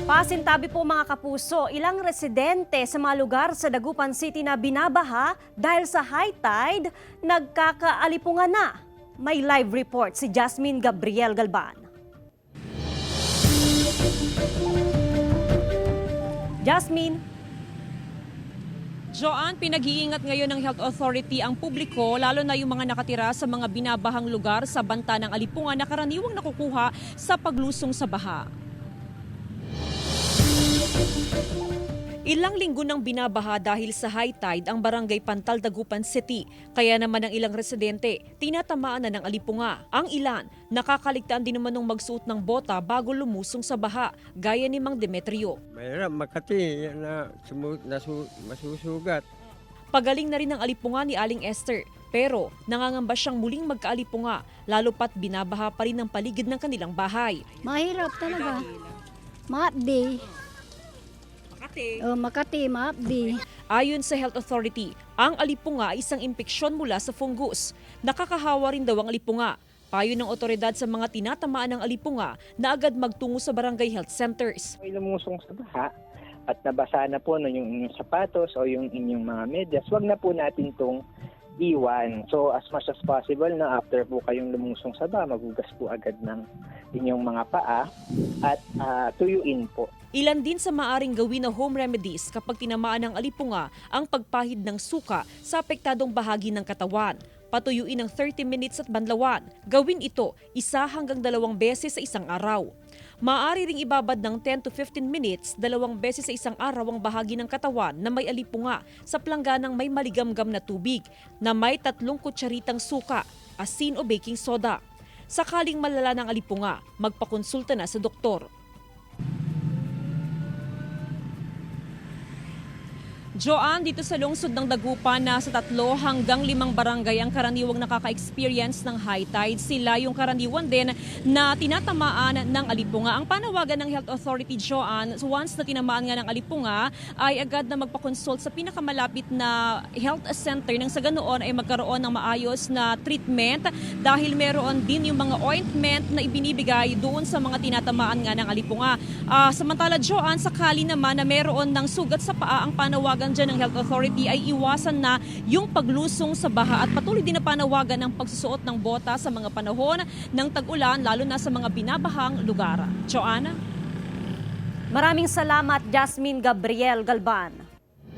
Pasintabi po mga kapuso, ilang residente sa mga lugar sa Dagupan City na binabaha dahil sa high tide, nagkakaalipungan na. May live report si Jasmine Gabriel Galban. Jasmine. Joanne, pinag-iingat ngayon ng Health Authority ang publiko, lalo na yung mga nakatira sa mga binabahang lugar sa banta ng alipungan na karaniwang nakukuha sa paglusong sa baha. Ilang linggo nang binabaha dahil sa high tide ang barangay Pantal, Dagupan City. Kaya naman ang ilang residente, tinatamaan na ng alipunga. Ang ilan, nakakaligtaan din naman ng magsuot ng bota bago lumusong sa baha, gaya ni Mang Demetrio. Mahirap, Makati, masusugat. Pagaling na rin ang alipunga ni Aling Esther. Pero nangangamba siyang muling magkaalipunga, lalo pat binabaha pa rin ang paligid ng kanilang bahay. Mahirap talaga. Maabdi. Makati, maabdi. Ayon sa Health Authority, ang alipunga ay isang impeksyon mula sa fungus. Nakakahawa rin daw ang alipunga. Payo ng otoridad sa mga tinatamaan ng alipunga na agad magtungo sa barangay health centers. May lumusong sa baha at nabasa na po yung inyong sapatos o yung inyong mga medyas, wag na po natin itong iwan. So as much as possible na after po kayong lumusong sa baha, magugas po agad ng inyong mga paa at tuyuin po. Ilan din sa maaring gawin na home remedies kapag tinamaan ng alipunga ang pagpahid ng suka sa apektadong bahagi ng katawan. Patuyuin ng 30 minutes at banlawan. Gawin ito 1 hanggang 2 beses sa isang araw. Maaari ring ibabad ng 10 to 15 minutes 2 beses sa isang araw ang bahagi ng katawan na may alipunga sa plangganang may maligamgam na tubig na may 3 kutsaritang suka, asin o baking soda. Sakaling malala ng alipunga, magpakonsulta na sa doktor. Joanne, dito sa lungsod ng Dagupan na sa 3 hanggang 5 barangay ang karaniwang nakaka-experience ng high tide. Sila yung karaniwan din na tinatamaan ng alipunga. Ang panawagan ng Health Authority, Joanne, once na tinamaan nga ng alipunga, ay agad na magpa-consult sa pinakamalapit na health center nang sa ganoon ay magkaroon ng maayos na treatment dahil meron din yung mga ointment na ibinibigay doon sa mga tinatamaan nga ng alipunga. Samantala, Joanne, sakali naman na meron ng sugat sa paa, ang panawagan dyan ng Health Authority ay iwasan na yung paglusong sa baha at patuloy din na panawagan ng pagsusuot ng bota sa mga panahon ng tag-ulan, lalo na sa mga binabahang lugar. Joanna? Maraming salamat, Jasmine Gabriel Galban.